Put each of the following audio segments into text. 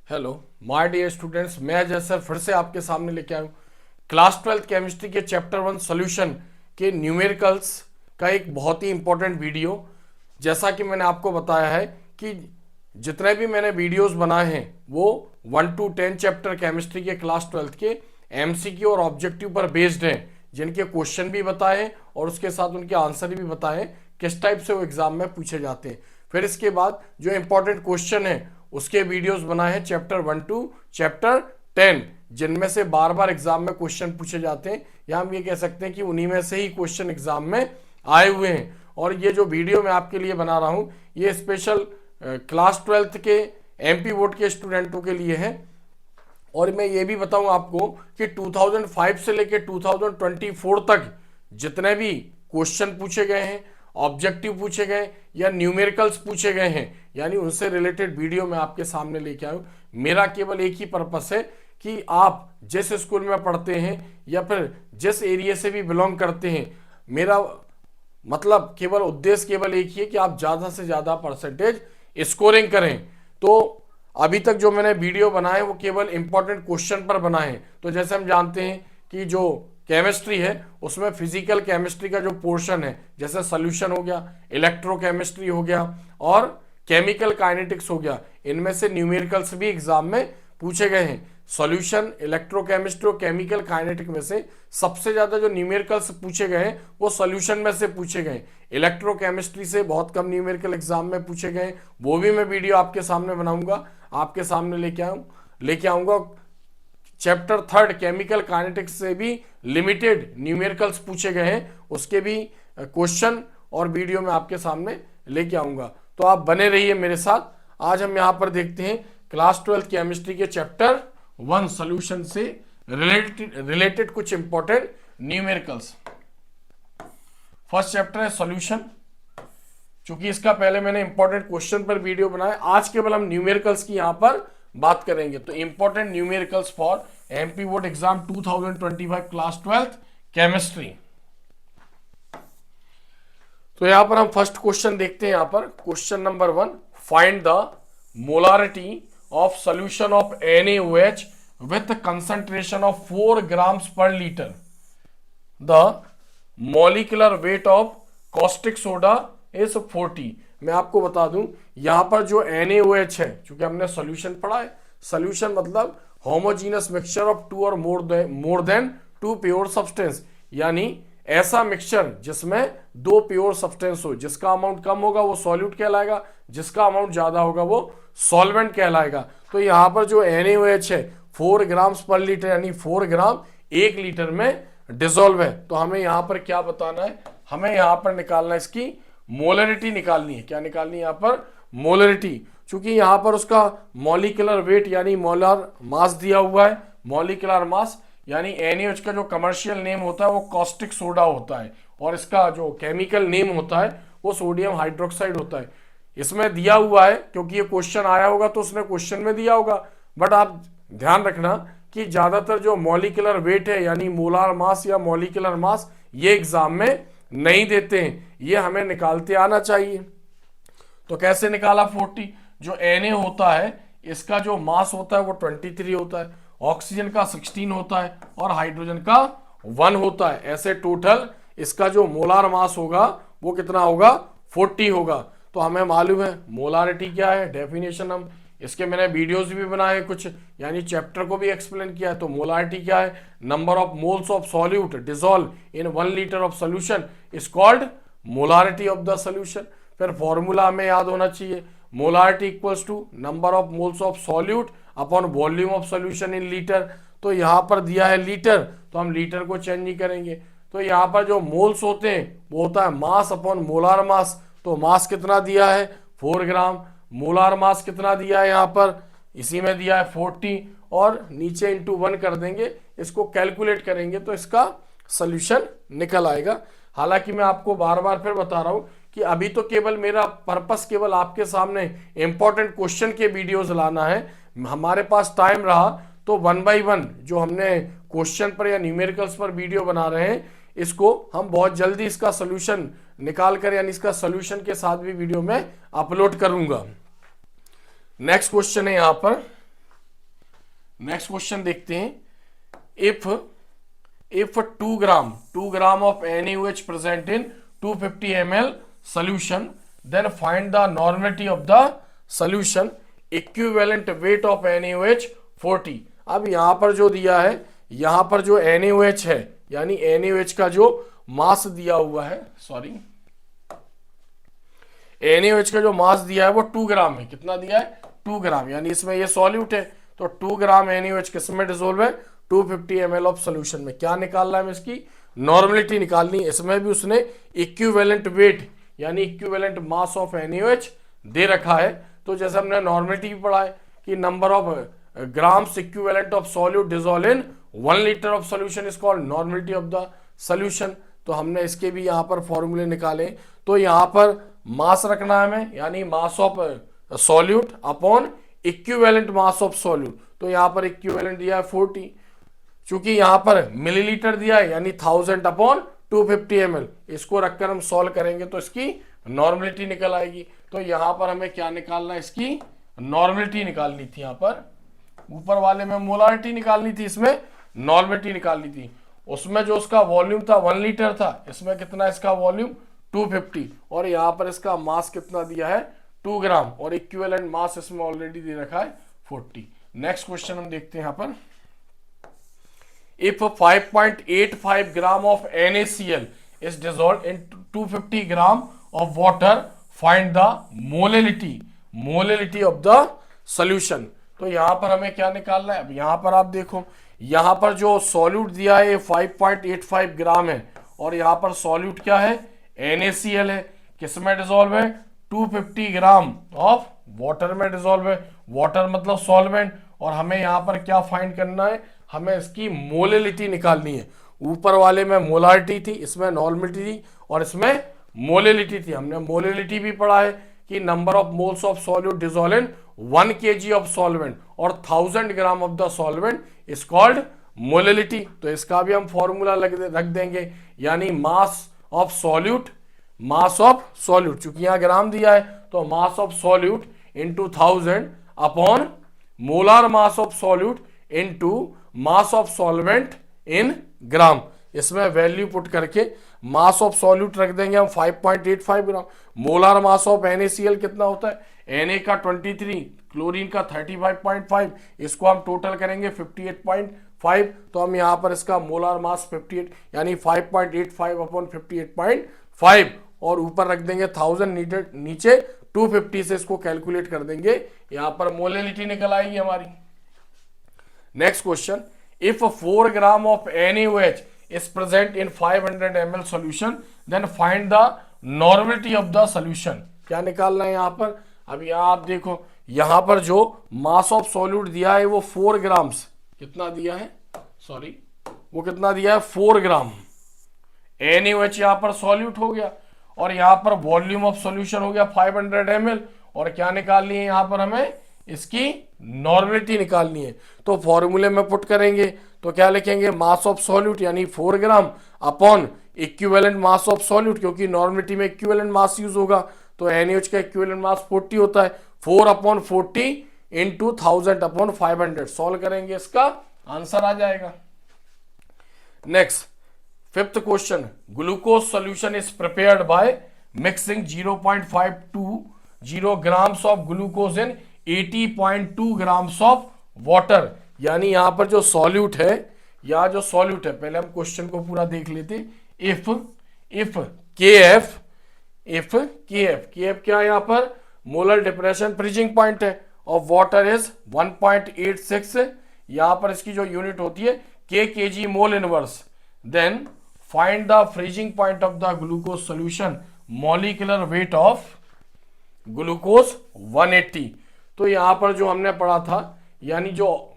Hello my dear students, मैं Ajay sir फिर से आपके सामने लेके आया हूँ क्लास 12th केमिस्ट्री के चैप्टर 1 सॉल्यूशन के न्यूमेरिकल्स का एक बहुत ही इंपॉर्टेंट वीडियो। जैसा कि मैंने आपको बताया है कि जितने भी मैंने वीडियोस बनाए हैं वो 1 to 10 चैप्टर केमिस्ट्री के क्लास 12th के एमसीक्यू और ऑब्जेक्टिव पर बेस्ड हैं, जिनके क्वेश्चन भी बताए हैं और उसके साथ उनके आंसर भी बताए हैं किस टाइप से वो एग्जाम में पूछे जाते हैं। फिर इसके बाद जो इंपॉर्टेंट क्वेश्चन है उसके वीडियोस बनाए हैं चैप्टर 1 टू चैप्टर 10, जिनमें से बार बार एग्जाम में क्वेश्चन पूछे जाते हैं, या हम ये कह सकते हैं कि उन्हीं में से ही क्वेश्चन एग्जाम में आए हुए हैं। और ये जो वीडियो मैं आपके लिए बना रहा हूँ ये स्पेशल क्लास 12th के एमपी बोर्ड के स्टूडेंटों के लिए है। और मैं ये भी बताऊं आपको कि 2005 से लेकर 2024 तक जितने भी क्वेश्चन पूछे गए हैं, ऑब्जेक्टिव पूछे गए या न्यूमेरिकल्स पूछे गए हैं, यानी उनसे रिलेटेड वीडियो मैं आपके सामने लेके आया हूं। मेरा केवल एक ही पर्पस है कि आप जिस स्कूल में पढ़ते हैं या फिर जिस एरिया से भी बिलोंग करते हैं, मेरा मतलब केवल उद्देश्य केवल एक ही है कि आप ज़्यादा से ज़्यादा परसेंटेज स्कोरिंग करें। तो अभी तक जो मैंने वीडियो बनाए वो केवल इंपॉर्टेंट क्वेश्चन पर बनाए हैं। तो जैसे हम जानते हैं कि जो केमिस्ट्री है उसमें फिजिकल केमिस्ट्री का जो पोर्शन है, जैसे सोल्यूशन हो गया, इलेक्ट्रोकेमिस्ट्री हो गया और केमिकल काइनेटिक्स हो गया, इनमें से न्यूमेरिकल्स भी एग्जाम में पूछे गए हैं। सॉल्यूशन, इलेक्ट्रोकेमिस्ट्री और केमिकल काइनेटिक में से सबसे ज्यादा जो न्यूमेरिकल्स पूछे गए हैं वो सॉल्यूशन में से पूछे गए। इलेक्ट्रोकेमिस्ट्री से बहुत कम न्यूमेरिकल एग्जाम में पूछे गए, वो भी मैं वीडियो आपके सामने बनाऊंगा, आपके सामने लेके आऊंगा। चैप्टर 3 केमिकल काइनेटिक्स से भी लिमिटेड न्यूमेरिकल्स पूछे गए हैं, उसके भी क्वेश्चन और वीडियो में आपके सामने लेके आऊंगा। तो आप बने रहिए मेरे साथ। आज हम यहां पर देखते हैं क्लास 12 केमिस्ट्री के चैप्टर 1 सॉल्यूशन से रिलेटेड कुछ इंपॉर्टेंट न्यूमेरिकल्स। फर्स्ट चैप्टर है सॉल्यूशन। चूंकि इसका पहले मैंने इंपॉर्टेंट क्वेश्चन पर वीडियो बनाया, आज केवल हम न्यूमेरिकल्स की यहां पर बात करेंगे। तो important numericals for MP board exam 2025 class 12 chemistry. तो यहां पर हम फर्स्ट क्वेश्चन देखते हैं। यहां पर question number 1, find the molarity of solution of NaOH with concentration of 4 grams per liter. The molecular weight of caustic soda is 40. मैं आपको बता दूं यहां पर जो NaOH है, चूंकि हमने सॉल्यूशन पढ़ा है, सॉल्यूशन मतलब होमोजीनस मिक्सचर ऑफ टू और more than two pure substance, यानी ऐसा मिक्सचर जिसमें दो प्योर सब्सटेंस हो, जिसका अमाउंट कम होगा वो सॉल्यूट कहलाएगा, जिसका अमाउंट ज्यादा होगा वो सॉल्वेंट कहलाएगा। तो यहां पर जो NaOH है 4 ग्राम्स पर लीटर, यानी 4 ग्राम 1 लीटर में डिसॉल्व है। तो हमें यहां पर क्या बताना है, हमें यहां पर निकालना है इसकी मोलरिटी निकालनी है। क्या निकालनी है यहां पर? मोलरिटी। चूंकि यहां पर उसका मॉलिक्यूलर वेट यानी मोलर मास दिया हुआ है। मॉलिक्यूलर मास यानी NaOH का जो कमर्शियल नेम होता है वो कॉस्टिक सोडा होता है, और इसका जो केमिकल नेम होता है वो सोडियम हाइड्रोक्साइड होता है। इसमें दिया हुआ है क्योंकि ये क्वेश्चन आया होगा तो उसने क्वेश्चन में दिया होगा, बट आप ध्यान रखना कि ज्यादातर जो मॉलिक्यूलर वेट है यानी मोलार मास या मॉलिक्यूलर मास ये एग्जाम में नहीं देते हैं, ये हमें निकालते आना चाहिए। तो कैसे निकाला? 40। जो Na होता है इसका जो मास होता है वो 23 होता है, ऑक्सीजन का 16 होता है और हाइड्रोजन का 1 होता है। ऐसे टोटल इसका जो मोलार मास होगा वो कितना होगा? 40 होगा। तो हमें मालूम है मोलारिटी क्या है, डेफिनेशन हम इसके मैंने वीडियोस भी बनाए कुछ, यानी चैप्टर को भी एक्सप्लेन किया है। तो मोलारिटी क्या है? Number of moles of solute dissolve in 1 litre of solution is called molarity of the solution. फिर फॉर्मूला हमें याद होना चाहिए, molarity equals to number of moles of solute upon volume of solution in litre. तो यहां पर दिया है लीटर, तो हम लीटर को चेंज नहीं करेंगे। तो यहां पर जो मोल्स होते हैं वो होता है मास अपॉन मोलार मास। तो मास कितना दिया है? 4 ग्राम। मोलार मास कितना दिया है यहां पर? इसी में दिया है 40, और नीचे इंटू 1 कर देंगे, इसको कैलकुलेट करेंगे तो इसका सोल्यूशन निकल आएगा। हालांकि मैं आपको बार बार फिर बता रहा हूं कि अभी तो केवल मेरा पर्पस केवल आपके सामने इंपॉर्टेंट क्वेश्चन के वीडियोस लाना है। हमारे पास टाइम रहा तो 1 बाय 1 जो हमने क्वेश्चन पर या न्यूमेरिकल्स पर वीडियो बना रहे हैं, इसको हम बहुत जल्दी इसका सोल्यूशन निकाल कर यानी इसका सोल्यूशन के साथ भी वीडियो में अपलोड करूंगा। नेक्स्ट क्वेश्चन है यहां पर नेक्स्ट क्वेश्चन देखते हैं। if 2 gram of NaOH present in 250 ml solution, then find the normality of the solution, equivalent weight of NaOH 40। अब यहां पर जो दिया है, यहां पर जो NaOH है यानी NaOH का जो मास दिया हुआ है, NaOH का जो मास दिया है वो 2 ग्राम है। कितना दिया है? 2 ग्राम, यानी इसमें ये सॉल्यूट है तो 2 ग्राम NaOH किस में डिसोल्व है? 250 ml ऑफ सोल्यूशन में। क्या निकालना है? इसकी नॉर्मलिटी निकालनी है। इसमें भी उसने इक्विवेलेंट वेट यानी इक्विवेलेंट मास ऑफ NaOH दे रखा है। तो जैसे हमने नॉर्मलिटी भी पढ़ा है कि number of grams equivalent of solute dissolve in 1 litre of solution is called normality of the solution. तो हमने इसके भी यहाँ पर फॉर्मूले निकाले। तो यहाँ पर मास रखना है हमें, यानी मास of solute upon equivalent mass of solute. तो यहाँ पर इक्विवेलेंट दिया है 40, चूंकि यहाँ पर मिलीलीटर दिया है यानी 1000 अपॉन 250 ml। इसको रखकर हम सॉल्व करेंगे तो इसकी नॉर्मलिटी निकल आएगी। तो यहाँ पर हमें क्या निकालना है? इसकी नॉर्मलिटी निकालनी थी। यहाँ पर ऊपर वाले में मोलारिटी निकालनी थी, इसमें नॉर्मलिटी निकालनी थी। उसमें जो उसका वॉल्यूम था 1 लीटर था, इसमें कितना इसका वॉल्यूम 250, और यहाँ पर इसका मास कितना दिया है? 2 ग्राम, और इक्विवेलेंट मास इसमें ऑलरेडी दे रखा है 40। नेक्स्ट क्वेश्चन हम देखते हैं यहाँ पर। If 5.85 gram of NaCl is dissolved in 250 gram of water, find the molality of the solution। तो यहाँ पर हमें क्या निकालना है? अब यहाँ पर आप देखो, यहाँ पर जो सॉल्यूट दिया है 5.85 ग्राम है, और यहाँ पर सॉल्यूट क्या है? NaCl है। किस में डिसॉल्व है? 250 ग्राम ऑफ वाटर में डिसॉल्व है। वाटर मतलब सॉल्वेंट, और हमें यहाँ पर क्या फाइंड करना है? हमें इसकी मोलेलिटी निकालनी है। ऊपर वाले में मोलारिटी थी, इसमें नॉर्मलिटी थी, और इसमें मोलेलिटी थी। हमने मोलेलिटी भी पढ़ा है कि number of moles of solute dissolve in 1 kg of solvent और 1000 gram of the solvent is called molality. तो इसका भी हम फॉर्मूला रख देंगे, यानी मास ऑफ सॉल्यूट, चूंकि यहाँ ग्राम दिया है तो mass of solute into 1000 upon molar mass of solute into mass of solvent in gram. इसमें वैल्यू पुट करके मास ऑफ सॉल्यूट रख देंगे हम 5.85 ग्राम। मोलार मास ऑफ NaCl कितना होता है? Na का 23, क्लोरीन का 35.5, इसको हम टोटल करेंगे 58.5। तो हम यहाँ पर इसका मोलार मास 58 यानी 5.85 अपॉन 58.5, और ऊपर रख देंगे 1000, नीचे 250 से इसको कैलकुलेट कर देंगे। यहाँ पर मोलेलिटी निकल आएगी हमारी। Next question, if 4 gram of NaOH is present in 500 ml solution, then find the normality of the solution। क्या निकालना है यहाँ पर? अब यहाँ आप देखो, यहाँ पर जो मास ऑफ सॉल्यूट दिया है वो 4 ग्राम्स, कितना दिया है? वो कितना दिया है? 4 ग्राम। NaOH यहाँ पर सॉल्यूट हो गया, और यहाँ पर वॉल्यूम ऑफ सॉल्यूशन हो गया 500 ml, और क्या निकालनी है यहाँ पर? हमें इसकी नॉर्मलिटी निकालनी है। तो फॉर्मूले में पुट करेंगे तो क्या लिखेंगे? मास ऑफ सॉल्यूट यानी 4 ग्राम upon equivalent mass of solute, क्योंकि नॉर्मलिटी में इक्विवेलेंट मास यूज होगा, तो NaOH का इक्विवेलेंट मास 40 होता है। 4 अपॉन 40 इंटू 1000 अपॉन 500। सॉल्व करेंगे, इसका आंसर आ जाएगा। Next, fifth question, glucose solution is prepared by mixing 0.520 grams of glucose in 80.2 grams of water. यानी यहां पर जो सॉल्यूट है, पहले हम क्वेश्चन को पूरा देख लेते। इफ KF क्या है? यहाँ पर मोलर डिप्रेशन फ्रीजिंग पॉइंट है, और वाटर इज 1.86। यहां पर इसकी जो यूनिट होती है kg mole inverse. Then find the freezing point of the glucose solution, molecular weight of glucose 180। तो यहां पर जो हमने पढ़ा था, यानी जो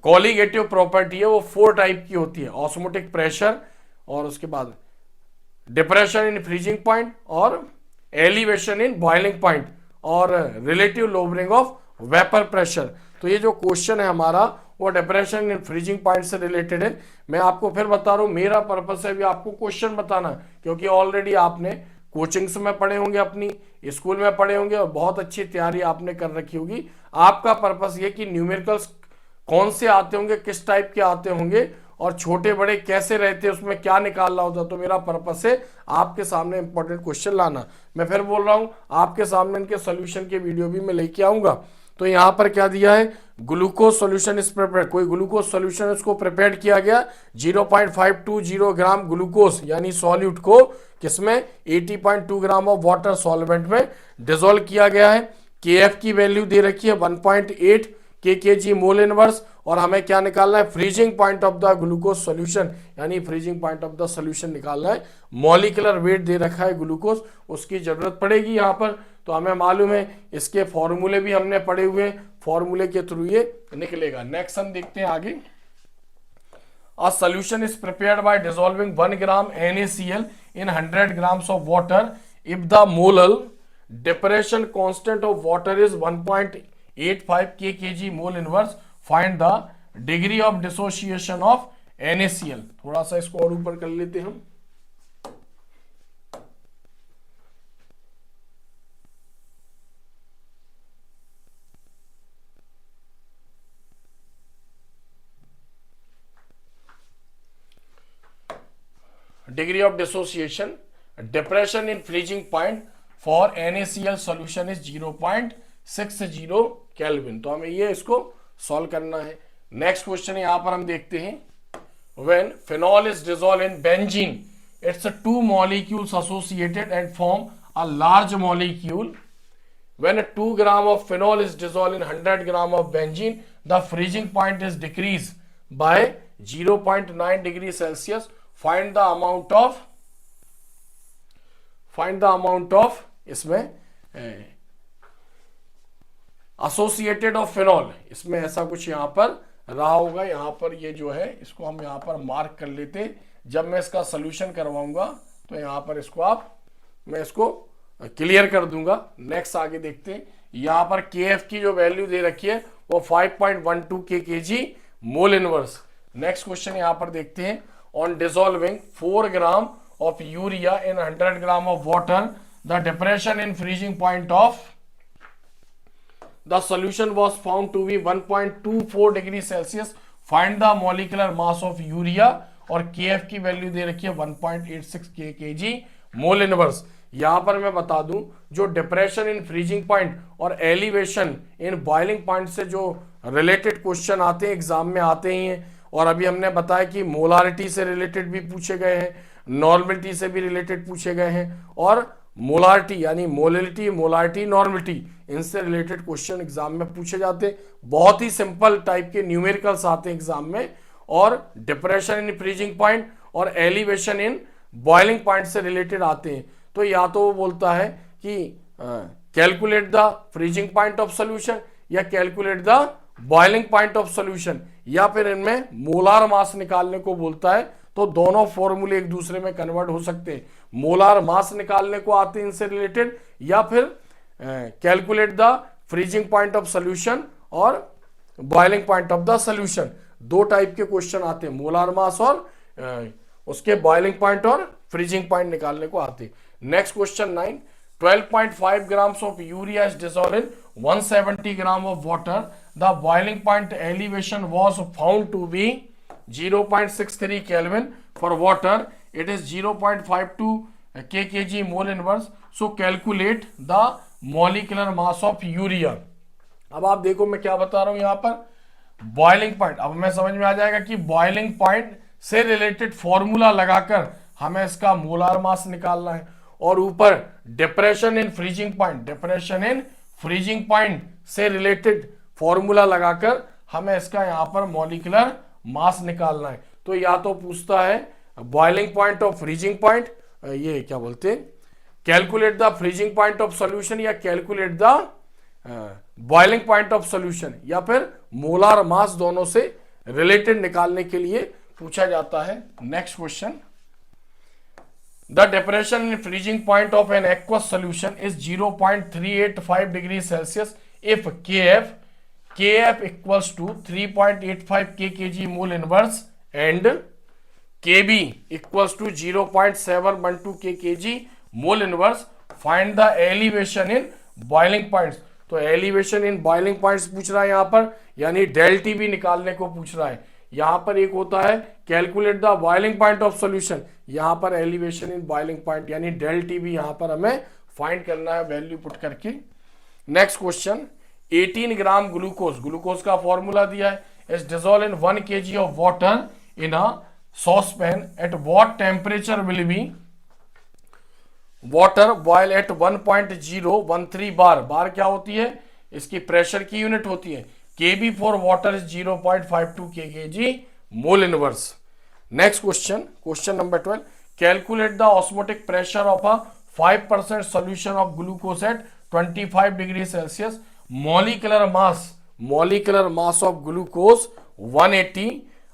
कॉलिगेटिव प्रॉपर्टी है वो 4 टाइप की होती है, ऑस्मोटिक प्रेशर, और उसके बाद डिप्रेशन इन फ्रीजिंग पॉइंट, और एलिवेशन इन बॉइलिंग पॉइंट, और relative lowering of vapour pressure. तो ये जो क्वेश्चन है हमारा वो डिप्रेशन इन फ्रीजिंग पॉइंट से रिलेटेड है। मैं आपको फिर बता रहा हूं, मेरा पर्पस है भी आपको क्वेश्चन बताना, क्योंकि ऑलरेडी आपने कोचिंग्स में पढ़े होंगे, अपनी स्कूल में पढ़े होंगे, और बहुत अच्छी तैयारी आपने कर रखी होगी। आपका पर्पस ये कि न्यूमेरिकल्स कौन से आते होंगे, किस टाइप के आते होंगे और छोटे बड़े कैसे रहते हैं, उसमें क्या निकालना होता है। तो मेरा पर्पस है आपके सामने इंपॉर्टेंट क्वेश्चन लाना। मैं फिर बोल रहा हूं, आपके सामने इनके सोल्यूशन के वीडियो भी मैं लेके आऊंगा। तो यहां पर क्या दिया है, ग्लूकोज सोल्यूशन इज प्रिपेयर्ड, कोई ग्लूकोज सोल्यूशन उसको प्रिपेयर किया गया 0.520 ग्राम ग्लूकोज यानी सॉल्यूट को किसमें 80.2 ग्राम ऑफ वाटर सॉल्वेंट में डिसॉल्व किया गया है। केएफ की वैल्यू दे रखी है 1.8 केजी मोल इनवर्स, और हमें क्या निकालना है, freezing point of the glucose solution यानी freezing point of the solution निकालना है। मॉलिक्यूलर वेट दे रखा है ग्लूकोज, उसकी जरूरत पड़ेगी यहाँ पर। तो हमें मालूम है, इसके फॉर्मूले भी हमने पढ़े हुए हैं, फॉर्मूले के थ्रू ये निकलेगा। नेक्स्ट हम देखते हैं आगे। A solution is prepared by dissolving 1 gram NaCl in 100 grams of water. If the molar depression constant of water is 1.85 kg mole inverse, find the degree of dissociation of NaCl. थोड़ा सा इसको और ऊपर कर लेते हम। Degree of dissociation, depression in freezing point for NaCl solution is 0.60 kelvin. तो हमें ये इसको सॉल्व करना है। नेक्स्ट क्वेश्चन यहां पर हम देखते हैं, when phenol is dissolved in benzene, its two molecules associated and form a large molecule. When 2 gram of phenol is dissolved in 100 gram of benzene, the freezing point is decreased by 0.9 degree Celsius. Find the amount of इसमें associated of phenol, इसमें ऐसा कुछ यहां पर रहा होगा। यहां पर ये जो है इसको हम यहां पर मार्क कर लेते। जब मैं इसका सोल्यूशन करवाऊंगा तो यहां पर इसको मैं इसको क्लियर कर दूंगा। नेक्स्ट आगे देखते हैं। यहां पर केएफ की जो वैल्यू दे रखी है वो 5.12 kg mole inverse. Next question यहां पर देखते हैं, on dissolving 4 gram of urea in 100 gram of water, the depression in freezing point of the solution was found to be 1.24 degree Celsius. Find the molecular mass of urea, और KF की value दे रखी है 1.86 kg mole inverse. यहां पर मैं बता दूं, जो डिप्रेशन इन फ्रीजिंग पॉइंट और एलिवेशन इन बॉइलिंग पॉइंट से जो रिलेटेड क्वेश्चन आते हैं एग्जाम में आते ही हैं। और अभी हमने बताया कि मोलारिटी से रिलेटेड भी पूछे गए हैं, नॉर्मलिटी से भी रिलेटेड पूछे गए हैं, और मोलारिटी यानी मोलिलिटी, मोलारिटी, नॉर्मलिटी, इनसे रिलेटेड क्वेश्चन एग्जाम में पूछे जाते हैं। बहुत ही सिंपल टाइप के न्यूमेरिकल्स आते हैं एग्जाम में। और डिप्रेशन इन फ्रीजिंग पॉइंट और एलिवेशन इन बॉइलिंग पॉइंट से रिलेटेड आते हैं। तो या तो वो बोलता है कि calculate the freezing point of solution या calculate the boiling point of solution, या फिर इनमें मोलार मास निकालने को बोलता है। तो दोनों फॉर्मूले एक दूसरे में कन्वर्ट हो सकते हैं। मोलार मास निकालने को आते हैं इनसे रिलेटेड, या फिर calculate the freezing point of solution और boiling point of the solution. दो टाइप के क्वेश्चन आते हैं, मोलार मास और उसके बॉइलिंग पॉइंट और फ्रीजिंग पॉइंट निकालने को आते हैं। Next question 9, 12.5 grams of urea is dissolved in 170 gram of water. The boiling point elevation was found to be 0.63 Kelvin. For water, it is 0.52 kg mole inverse. So calculate the molecular mass of urea. अब आप देखो मैं क्या बता रहा हूं यहां पर, बॉइलिंग पॉइंट। अब हमें समझ में आ जाएगा कि बॉइलिंग पॉइंट से रिलेटेड फॉर्मूला लगाकर हमें इसका मोलार मास निकालना है, और ऊपर depression in freezing point, depression in freezing point से रिलेटेड फॉर्मूला लगाकर हमें इसका यहां पर मॉलिक्यूलर मास निकालना है। तो या तो पूछता है boiling point of freezing point, ये क्या बोलते हैं, calculate the freezing point of solution, या calculate the boiling point of solution, या फिर मोलार मास, दोनों से रिलेटेड निकालने के लिए पूछा जाता है। Next question, the depression in freezing point of an aqueous solution is 0.385 degrees Celsius if kf equals to 3.85 kg mole inverse and kb equals to 0.712 kg mole inverse. Find the elevation in boiling points. तो elevation in boiling points पूछ रहा है यहाँ पर, यानी del T भी निकालने को पूछ रहा है। यहाँ पर एक होता है calculate the boiling point of solution, यहाँ पर एलिवेशन इन बॉइलिंग पॉइंट यानी डेल टी भी यहाँ पर हमें फाइंड करना है वैल्यू पुट करके। नेक्स्ट क्वेश्चन, 18 ग्राम ग्लूकोज का फॉर्मूला दिया है, is dissolve in 1 kg of water in a saucepan at what temperature will be water boil at 1.013 bar. Bar क्या होती है, इसकी प्रेशर की यूनिट होती है। KB for water is 0.52 kg mole inverse. Next question, question number 12, calculate the osmotic pressure of a 5% solution of glucose at 25 degrees Celsius. Molecular mass of glucose 180,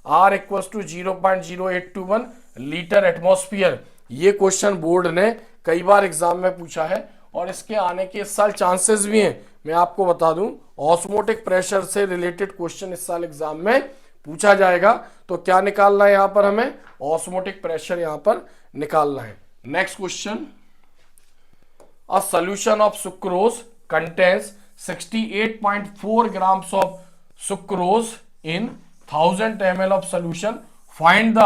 R equals to 0.0821 litre atmosphere. ये question board ने कई बार exam में पूछा है और इसके आने के इस साल चांसेस भी हैं। मैं आपको बता दूं, ऑस्मोटिक प्रेशर से रिलेटेड क्वेश्चन इस साल एग्जाम में पूछा जाएगा। तो क्या निकालना है यहां पर, हमें ऑस्मोटिक प्रेशर यहां पर निकालना है। Next question, a solution of sucrose contains 68.4 grams of sucrose in 1000 ml of solution. Find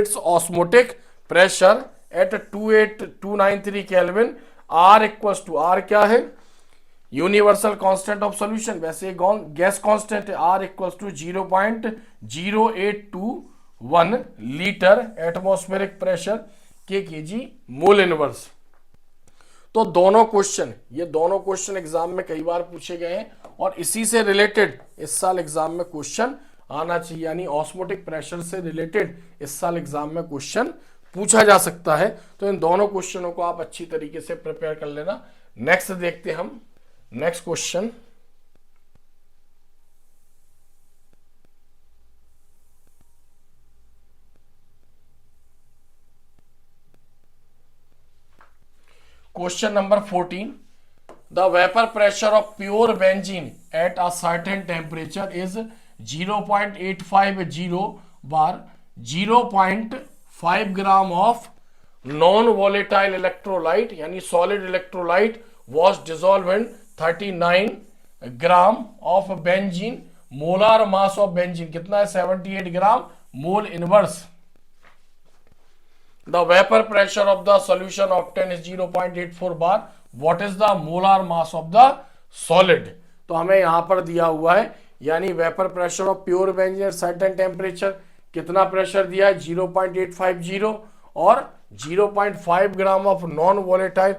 its osmotic pressure at 28293 Kelvin. R equals to, R क्या है, यूनिवर्सल कांस्टेंट ऑफ सॉल्यूशन, वैसे गैस कांस्टेंट है। R equals to 0.0821 litre atmospheric pressure kg mole inverse. तो दोनों question exam में कई बार पूछे गए हैं और इसी से रिलेटेड इस साल एग्जाम में क्वेश्चन आना चाहिए, यानी ऑस्मोटिक प्रेशर से रिलेटेड इस साल एग्जाम में क्वेश्चन पूछा जा सकता है। तो इन दोनों क्वेश्चनों को आप अच्छी तरीके से प्रिपेयर कर लेना। नेक्स्ट देखते हैं हम, next question, Question number 14. The vapor pressure of pure benzene at a certain temperature is 0.850 bar. 0.5 gram of non-volatile electrolyte यानी solid electrolyte was dissolved in 39 gram of benzene. Molar mass of benzene कितना है, 78 gram mole inverse. The vapor pressure of the solution obtained is 0.84 bar. What is the molar mass of the solid? तो हमें यहां पर दिया हुआ है, यानी vapour pressure of pure benzene at certain temperature कितना प्रेशर दिया है, 0.850 और 0.5 gram of non volatile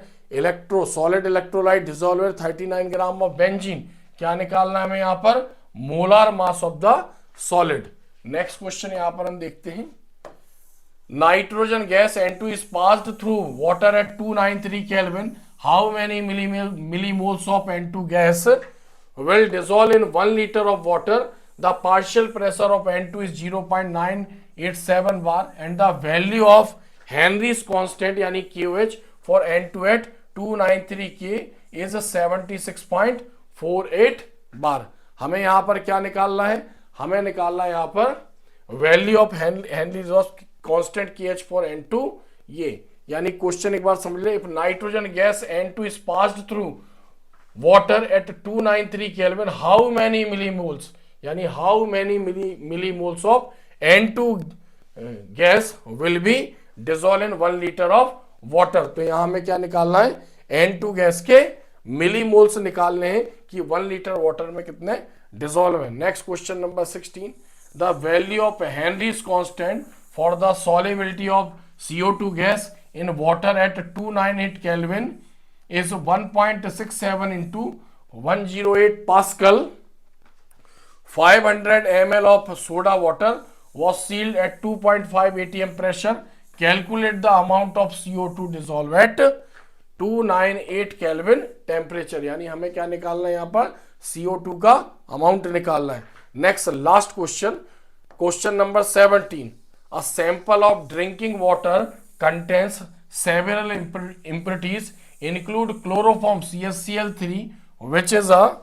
solid electrolyte dissolve 39 gram of benzene. क्या निकालना है हमें यहां पर, molar mass of the solid. Next question यहां पर हम देखते हैं, nitrogen gas N2 is passed through water at 293 Kelvin. How many millimoles of N2 gas will dissolve in 1 liter of water? The partial pressure of N2 is 0.987 bar and the value of Henry's constant यानी KOH for N2 at 293 K is 76.48 bar. हमें यहाँ पर क्या निकालना है, हमें निकालना है यहाँ पर value of Henry's constant KH for N2। ये यानी क्वेश्चन एक बार समझ ले, if nitrogen gas N2 is passed through water at 293 kelvin, how many millimoles यानी how many millimoles of N2 gas will be dissolve in 1 litre of water. तो यहां हमें क्या निकालना है, N2 गैस के मिलीमोल्स निकालने हैं कि 1 लीटर वाटर में कितने डिसॉल्व है। Next question number 16, the value of Henry's constant for the solubility of CO2 gas in water at 298 Kelvin is 1.67 into 108 Pascal. 500 ml of soda water was sealed at 2.5 atm pressure. Calculate the amount of CO2 dissolved at 298 Kelvin temperature. यानी हमें क्या निकालना है यहाँ पर, CO2 का amount निकालना है। Next last question, question number 17. A sample of drinking water contains several impurities, include chloroform CaCl3, which is a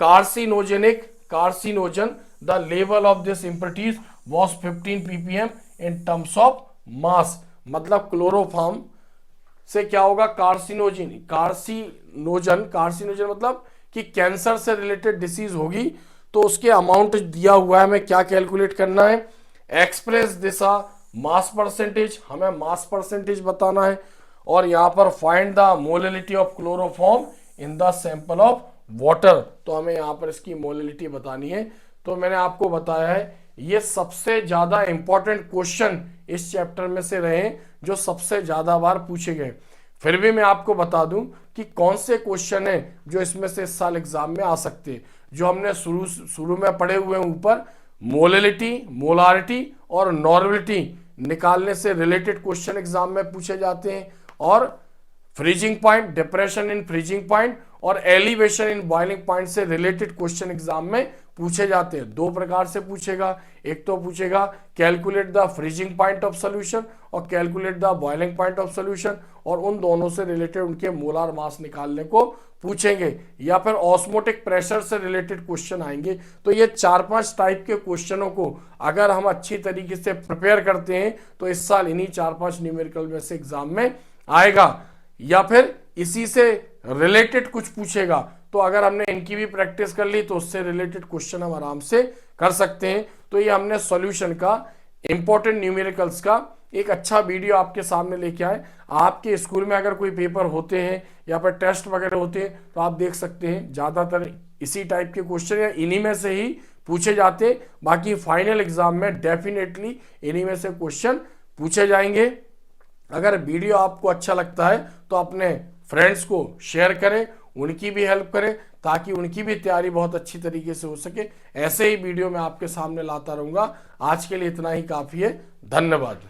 carcinogen. The level of this impurities was 15 ppm in terms of mass. मतलब chloroform से क्या होगा, carcinogen, carcinogen मतलब कि cancer से related disease होगी, तो उसके अमाउंट दिया हुआ है, हमें क्या कैलकुलेट करना है, एक्सप्रेस दिशा मास परसेंटेज, हमें मास परसेंटेज बताना है, और यहां पर find the molality of chloroform in the sample of water, तो हमें यहां पर इसकी मोलिलिटी बतानी है। तो मैंने आपको बताया है ये सबसे ज्यादा इंपॉर्टेंट क्वेश्चन इस चैप्टर में से रहे जो सबसे ज्यादा बार पूछे गए। फिर भी मैं आपको बता दूं कि कौन से क्वेश्चन है जो इसमें से इस साल एग्जाम में आ सकते हैं। जो हमने शुरू में पढ़े हुए हैं ऊपर, मोलिलिटी, मोलारिटी और नॉर्मलिटी निकालने से रिलेटेड क्वेश्चन एग्जाम में पूछे जाते हैं, और freezing point, depression in freezing point और एलिवेशन इन बॉइलिंग पॉइंट से रिलेटेड क्वेश्चन एग्जाम में पूछे जाते हैं। दो प्रकार से पूछेगा, एक तो पूछेगा calculate the freezing point of solution और calculate the boiling point of solution, और उन दोनों से रिलेटेड उनके मोलार मास निकालने को पूछेंगे, या फिर ऑस्मोटिक प्रेशर से रिलेटेड क्वेश्चन आएंगे। तो ये 4-5 टाइप के क्वेश्चनों को अगर हम अच्छी तरीके से प्रिपेयर करते हैं तो इस साल इन्हीं 4-5 न्यूमेरिकल में से एग्जाम में आएगा, या फिर इसी से रिलेटेड कुछ पूछेगा। तो अगर हमने इनकी भी प्रैक्टिस कर ली तो उससे रिलेटेड क्वेश्चन हम आराम से कर सकते हैं। तो ये हमने सॉल्यूशन का, इंपॉर्टेंट न्यूमेरिकल्स का एक अच्छा वीडियो आपके सामने लेके आए। आपके स्कूल में अगर कोई पेपर होते हैं या फिर टेस्ट वगैरह होते हैं तो आप देख सकते हैं ज्यादातर इसी टाइप के क्वेश्चन या इन्हीं में से ही पूछे जाते। बाकी फाइनल एग्जाम में डेफिनेटली इन्हीं में से क्वेश्चन पूछे जाएंगे। अगर वीडियो आपको अच्छा लगता है तो अपने फ्रेंड्स को शेयर करें, उनकी भी हेल्प करें, ताकि उनकी भी तैयारी बहुत अच्छी तरीके से हो सके। ऐसे ही वीडियो मैं आपके सामने लाता रहूंगा। आज के लिए इतना ही काफी है। धन्यवाद।